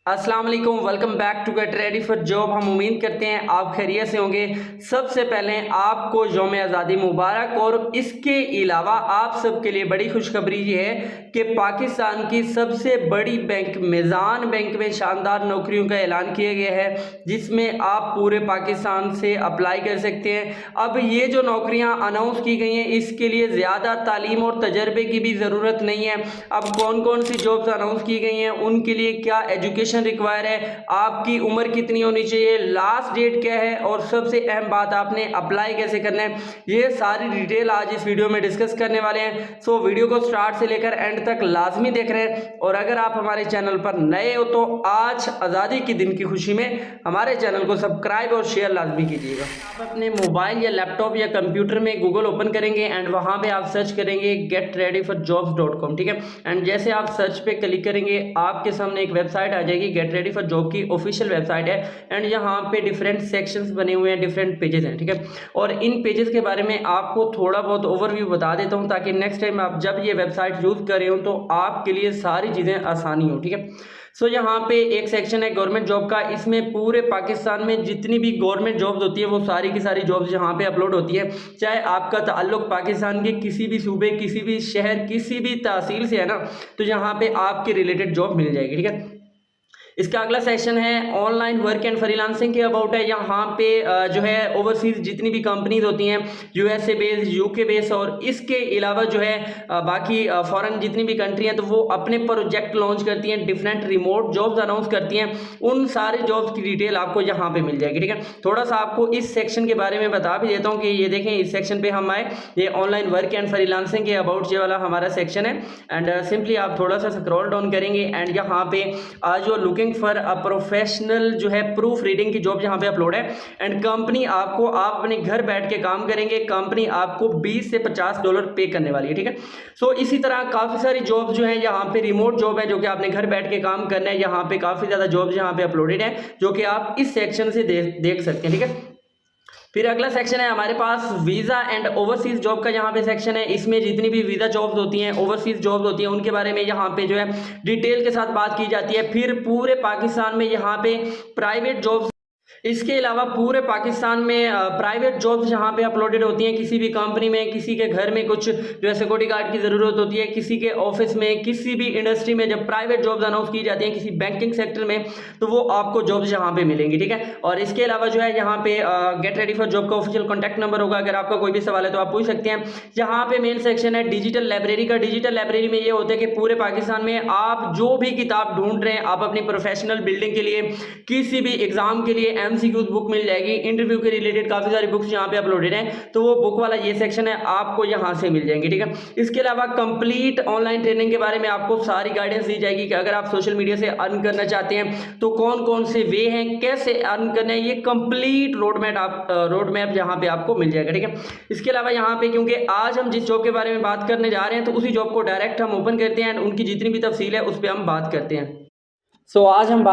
अस्सलाम वालेकुम, welcome back to get ready for job. हम उम्मीद करते हैं आप खैरियत से होंगे। सबसे पहले आपको यौम आज़ादी मुबारक। और इसके अलावा आप सबके लिए बड़ी खुशखबरी ये है कि पाकिस्तान की सबसे बड़ी बैंक मेज़ान बैंक में शानदार नौकरियों का ऐलान किया गया है, जिसमें आप पूरे पाकिस्तान से अप्लाई कर सकते हैं। अब ये जो नौकरियां अनाउंस की गई हैं, इसके लिए ज़्यादा तालीम और तजर्बे की भी ज़रूरत नहीं है। अब कौन कौन सी जॉब्स अनाउंस की गई हैं, उनके लिए क्या एजुकेशन रिक्वायर है, आपकी उम्र कितनी होनी चाहिए, लास्ट डेट क्या है, और सबसे अहम बात आपने अप्लाई कैसे करना है, ये सारी डिटेल आज इस वीडियो में डिस्कस करने वाले हैं। सो वीडियो को स्टार्ट से लेकर एंड तक लाजमी देख रहे हैं। और अगर आप हमारे चैनल पर नए हो तो आज आज़ादी के दिन की खुशी में हमारे चैनल को सब्सक्राइब और शेयर लाजमी कीजिएगा। आप अपने मोबाइल या लैपटॉप या कंप्यूटर में गूगल ओपन करेंगे एंड वहां पे आप सर्च करेंगे getreadyforjobs.com, ठीक है। एंड जैसे आप सर्च पे क्लिक करेंगे, आपके सामने एक वेबसाइट आ जाएगी। गेट रेडी फॉर जॉब की ऑफिशियल वेबसाइट है एंड यहाँ पे डिफरेंट सेक्शंस बने हुए हैं, डिफरेंट पेजेस हैं, ठीक है। और इन पेजेस के बारे में आपको थोड़ा बहुत ओवरव्यू बता देता हूँ, ताकि नेक्स्ट टाइम आप जब ये वेबसाइट यूज़ कर रहे हो तो आपके लिए सारी चीज़ें आसानी हो, ठीक है। सो यहाँ पे एक सेक्शन है गवर्नमेंट जॉब का। इसमें पूरे पाकिस्तान में जितनी भी गवर्नमेंट जॉब्स होती है वो सारी की सारी जॉब्स यहाँ पे अपलोड होती है। चाहे आपका ताल्लुक पाकिस्तान के किसी भी सूबे, किसी भी शहर, किसी भी तहसील से है ना, तो यहाँ पे आपके रिलेटेड जॉब मिल जाएगी, ठीक है। इसका अगला सेक्शन है ऑनलाइन वर्क एंड फ्रीलांसिंग के अबाउट है। यहाँ पे जो है ओवरसीज जितनी भी कंपनीज होती हैं, यूएसए बेस, यूके बेस, और इसके अलावा जो है बाकी फॉरेन जितनी भी कंट्री हैं, तो वो अपने प्रोजेक्ट लॉन्च करती हैं, डिफरेंट रिमोट जॉब्स अनाउंस करती हैं। उन सारे जॉब्स की डिटेल आपको यहाँ पे मिल जाएगी, ठीक है। थोड़ा सा आपको इस सेक्शन के बारे में बता भी देता हूँ कि ये देखें, इस सेक्शन पे हम आए, ये ऑनलाइन वर्क एंड फ्रीलांसिंग के अबाउट ये वाला हमारा सेक्शन है। एंड सिंपली आप थोड़ा सा स्क्रॉल डाउन करेंगे एंड यहाँ पे आज जो लुकिंग फॉर अ प्रोफेशनल जो है प्रूफ रीडिंग की जॉब यहाँ पे अपलोड है। एंड कंपनी आपको, आप अपने घर बैठ के काम करेंगे, कंपनी आपको $20 से $50 पे करने वाली है, ठीक है। सो इसी तरह काफ़ी सारी जॉब्स जो है यहाँ पे रिमोट जॉब है, जो कि आपने घर बैठ के काम करना है। यहाँ पे काफ़ी ज़्यादा जॉब्स यहाँ पे अपलोडेड है, जो कि आप इस सेक्शन से देख सकते हैं, ठीक है। फिर अगला सेक्शन है हमारे पास वीज़ा एंड ओवरसीज जॉब का। यहाँ पे सेक्शन है, इसमें जितनी भी वीज़ा जॉब्स होती हैं, ओवरसीज जॉब्स होती हैं, उनके बारे में यहाँ पे जो है डिटेल के साथ बात की जाती है। फिर पूरे पाकिस्तान में यहाँ पे प्राइवेट जॉब्स, इसके अलावा पूरे पाकिस्तान में प्राइवेट जॉब्स यहाँ पे अपलोडेड होती हैं। किसी भी कंपनी में, किसी के घर में कुछ जो है सिक्योरिटी गार्ड की ज़रूरत होती है, किसी के ऑफिस में, किसी भी इंडस्ट्री में जब प्राइवेट जॉब्स अनाउंस की जाती हैं, किसी बैंकिंग सेक्टर में, तो वो आपको जॉब्स यहाँ पे मिलेंगी, ठीक है। और इसके अलावा जो है यहाँ पे गेट रेडी फॉर जॉब का ऑफिशियल कॉन्टैक्ट नंबर होगा। अगर आपका कोई भी सवाल है तो आप पूछ सकते हैं। यहाँ पे मेन सेक्शन है डिजिटल लाइब्रेरी का। डिजिटल लाइब्रेरी में ये होता है कि पूरे पाकिस्तान में आप जो भी किताब ढूंढ रहे हैं, आप अपनी प्रोफेशनल बिल्डिंग के लिए, किसी भी एग्जाम के लिए MCQs बुक मिल जाएगी। इंटरव्यू के रिलेटेड काफी सारी बुक्स यहाँ पे अपलोडेड हैं, तो वो बुक वाला ये सेक्शन है, आपको यहाँ से मिल जाएंगे, ठीक है। इसके अलावा कंप्लीट ऑनलाइन ट्रेनिंग के बारे में आपको सारी गाइडेंस दी जाएगी कि अगर आप सोशल मीडिया से अर्न करना चाहते हैं तो कौन कौन से वे हैं, कैसे अर्न करना है, ये कंप्लीट रोड मैप यहाँ पे आपको मिल जाएगा, ठीक है। इसके अलावा यहाँ पे, क्योंकि आज हम जिस जॉब के बारे में बात करने जा रहे हैं, तो उसी जॉब को डायरेक्ट हम ओपन करते हैं, उनकी जितनी भी तफसील है उस पर हम बात करते हैं। सो आज हम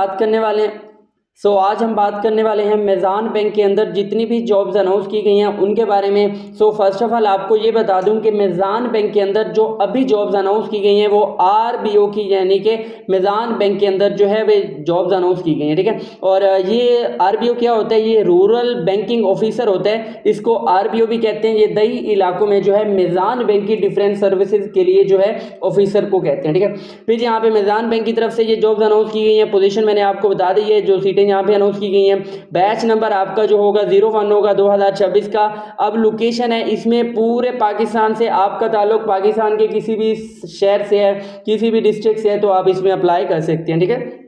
बात करने वाले हैं मेज़ान बैंक के अंदर जितनी भी जॉब्स अनाउंस की गई हैं उनके बारे में। फर्स्ट ऑफ ऑल आपको ये बता दूं कि मेज़ान बैंक के अंदर जो अभी जॉब्स अनाउंस की गई हैं वो RBO की, यानी कि मेज़ान बैंक के अंदर जो है वे जॉब्स अनाउंस की गई हैं, ठीक है। और ये RBO क्या होता है, ये रूरल बैंकिंग ऑफिसर होता है, इसको RBO भी कहते हैं। ये दही इलाकों में जो है मेज़ान बैंक की डिफरेंट सर्विसेज के लिए जो है ऑफिसर को कहते हैं, ठीक है। फिर यहाँ पे मेज़ान बैंक की तरफ से ये जॉब्स अनाउंस की गई हैं। पोजीशन मैंने आपको बता दी है, जो सीटें यहाँ पे अनाउंस की गई हैं। बैच नंबर आपका जो होगा 01 होगा 2026 का। अब लोकेशन है, इसमें पूरे पाकिस्तान से, आपका ताल्लुक पाकिस्तान के किसी भी शहर से है, किसी भी डिस्ट्रिक्ट से है, तो आप इसमें अप्लाई कर सकते हैं, ठीक है।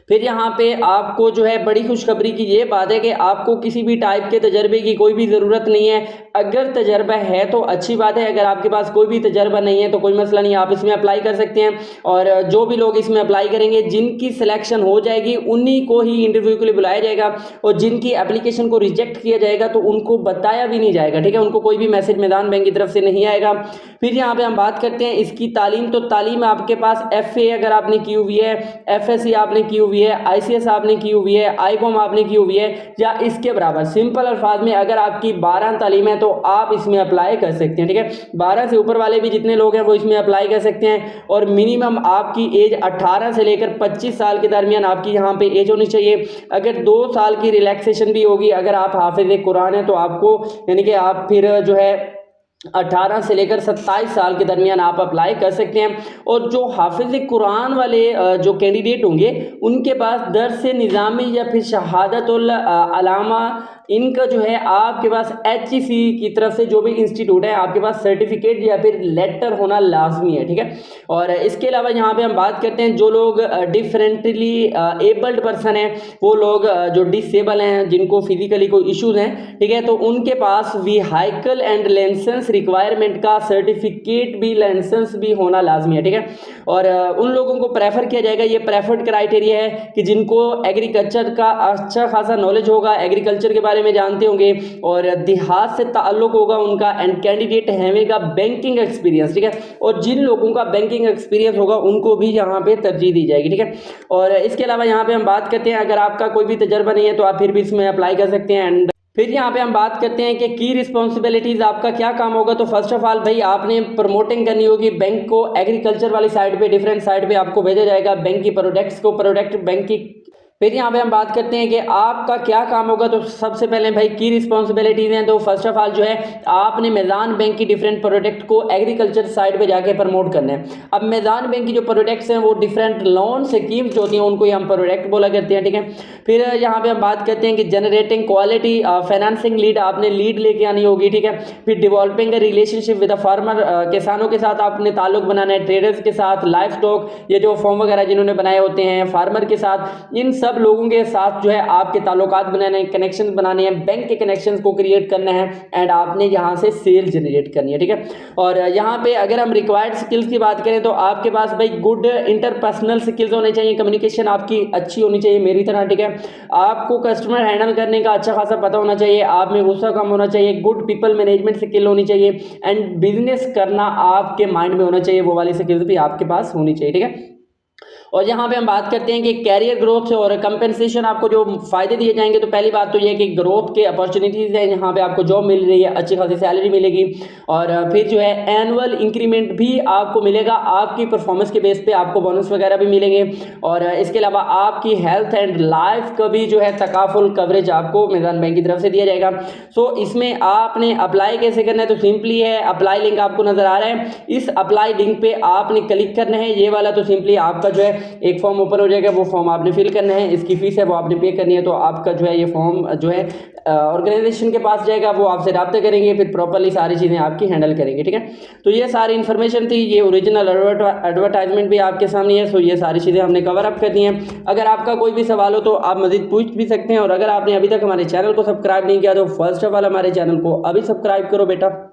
फिर यहाँ पे आपको जो है बड़ी खुशखबरी की ये बात है कि आपको किसी भी टाइप के तजर्बे की कोई भी ज़रूरत नहीं है। अगर तजर्बा है तो अच्छी बात है, अगर आपके पास कोई भी तजर्बा नहीं है तो कोई मसला नहीं, आप इसमें अप्लाई कर सकते हैं। और जो भी लोग इसमें अप्लाई करेंगे, जिनकी सिलेक्शन हो जाएगी उन्हीं को ही इंटरव्यू के लिए बुलाया जाएगा, और जिनकी एप्लीकेशन को रिजेक्ट किया जाएगा तो उनको बताया भी नहीं जाएगा, ठीक है। उनको कोई भी मैसेज मेज़ान बैंक की तरफ से नहीं आएगा। फिर यहाँ पे हम बात करते हैं इसकी तालीम। तो तालीम आपके पास FA अगर आपने की हुई है, FSC आपने की हुई है, ICS आपने की हुई है, ICOM आपने की हुई है या इसके बराबर। सिंपल अल्फाज में अगर आपकी 12 तालीम है तो आप इसमें अप्लाई कर सकते हैं, ठीक है। 12 से ऊपर वाले भी जितने लोग हैं वो इसमें अप्लाई कर सकते हैं और मिनिमम आपकी एज 18 से लेकर 25 साल के दरमियान आपकी यहाँ पे एज होनी चाहिए। अगर 2 साल की रिलैक्सेशन भी होगी, अगर आप हाफिज कुरान है तो आपको यानी कि आप फिर जो है 18 से लेकर 27 साल के दरमियान आप अप्लाई कर सकते हैं। और जो हाफिज कुरान वाले जो कैंडिडेट होंगे उनके पास दर्स निज़ामी या फिर शहादतुल अलामा इनका जो है आपके पास HEC की तरफ से जो भी इंस्टीट्यूट है आपके पास सर्टिफिकेट या फिर लेटर होना लाजमी है, ठीक है। और इसके अलावा यहाँ पे हम बात करते हैं जो लोग डिफरेंटली एबल्ड पर्सन हैं, वो लोग जो डिसेबल हैं, जिनको फिजिकली कोई इश्यूज हैं, ठीक है, तो उनके पास व्हीकल एंड लाइसेंस रिक्वायरमेंट का सर्टिफिकेट भी, लाइसेंस भी होना लाजमी है, ठीक है। और उन लोगों को प्रेफर किया जाएगा, ये प्रेफर्ड क्राइटेरिया है कि जिनको एग्रीकल्चर का अच्छा खासा नॉलेज होगा, एग्रीकल्चर के बारे में जानते होंगे और देहात से ताल्लुक होगा उनका, एंड कैंडिडेट हैवेगा बैंकिंग एक्सपीरियंस, ठीक है। और जिन लोगों का बैंकिंग एक्सपीरियंस होगा उनको भी यहाँ पे तरजीह दी जाएगी, ठीक है। और इसके अलावा यहाँ पे हम बात करते हैं अगर आपका कोई भी तजर्बा नहीं है तो आप फिर भी इसमें अप्लाई कर सकते हैं। एंड फिर यहाँ पे हम बात करते हैं कि की रिस्पॉन्सिबिलिटीज आपका क्या काम होगा। तो फर्स्ट ऑफ ऑल भाई आपने प्रमोटिंग करनी होगी बैंक को, एग्रीकल्चर वाली साइड पे, डिफरेंट साइड पे आपको भेजा जाएगा बैंक की प्रोडक्ट्स को, प्रोडक्ट बैंक की। फिर यहाँ पे हम बात करते हैं कि आपका क्या काम होगा। तो सबसे पहले भाई की रिस्पॉन्सिबिलिटीज हैं, तो फर्स्ट ऑफ ऑल जो है आपने मैदान बैंक की डिफरेंट प्रोडक्ट को एग्रीकल्चर साइड पे जाके प्रमोट करना है। अब मैदान बैंक की जो प्रोडक्ट्स हैं वो डिफरेंट लोन स्कीम्स होती हैं, उनको हम प्रोडक्ट बोला करते हैं, ठीक है। फिर यहाँ पे हम बात करते हैं कि जनरेटिंग क्वालिटी फाइनेंसिंग लीड, आपने लीड लेके आनी होगी, ठीक है। फिर डिवेलपिंग रिलेशनशिप विद फार्मर, किसानों के साथ आपने ताल्लुक बनाना है, ट्रेडर्स के साथ, लाइफ स्टॉक, ये जो फॉर्म वगैरह जिन्होंने बनाए होते हैं, फार्मर के साथ, इन सब लोगों के साथ जो है आपके ताल्लुकात बनाने हैं, कनेक्शन बनाने हैं, बैंक के कनेक्शंस को क्रिएट करना है एंड आपने यहाँ से सेल जनरेट करनी है, ठीक है। और यहाँ पे अगर हम रिक्वायर्ड स्किल्स की बात करें तो आपके पास भाई गुड इंटरपर्सनल स्किल्स होने चाहिए, कम्युनिकेशन आपकी अच्छी होनी चाहिए मेरी तरह, ठीक है। आपको कस्टमर हैंडल करने का अच्छा खासा पता होना चाहिए, आप में गुस्सा कम होना चाहिए, गुड पीपल मैनेजमेंट स्किल होनी चाहिए एंड बिजनेस करना आपके माइंड में होना चाहिए, वो वाली स्किल्स भी आपके पास होनी चाहिए, ठीक है। और यहाँ पे हम बात करते हैं कि कैरियर ग्रोथ और कंपेंसेशन आपको जो फायदे दिए जाएंगे। तो पहली बात तो ये है कि ग्रोथ के अपॉर्चुनिटीज़ हैं, यहाँ पे आपको जॉब मिल रही है, अच्छी खासी सैलरी मिलेगी और फिर जो है एनुअल इंक्रीमेंट भी आपको मिलेगा, आपकी परफॉर्मेंस के बेस पे आपको बोनस वगैरह भी मिलेंगे। और इसके अलावा आपकी हेल्थ एंड लाइफ का भी जो है तकाफुल कवरेज आपको मैदान बैंक की तरफ से दिया जाएगा। सो इसमें आपने अप्लाई कैसे करना है, तो सिंपली है अप्लाई लिंक आपको नजर आ रहा है, इस अप्लाई लिंक पे आपने क्लिक करना है, ये वाला। तो सिंपली आपका जो है एक फॉर्म ओपन हो जाएगा, वो फॉर्म आपने फिल करना है, इसकी फीस है वो आपने पे करनी है। तो आपका जो है ये फॉर्म जो है ऑर्गेनाइजेशन के पास जाएगा, वो आपसे रब्ता करेंगे, फिर प्रॉपर्ली सारी चीज़ें आपकी हैंडल करेंगे, ठीक है। तो ये सारी इन्फॉर्मेशन थी, ये ओरिजिनल एडवर्टाइजमेंट भी आपके सामने है। सो ये सारी चीज़ें हमने कवर अप कर दी हैं। अगर आपका कोई भी सवाल हो तो आप मज़ीद पूछ भी सकते हैं। और अगर आपने अभी तक हमारे चैनल को सब्सक्राइब नहीं किया तो फर्स्ट ऑफ ऑल हमारे चैनल को अभी सब्सक्राइब करो बेटा।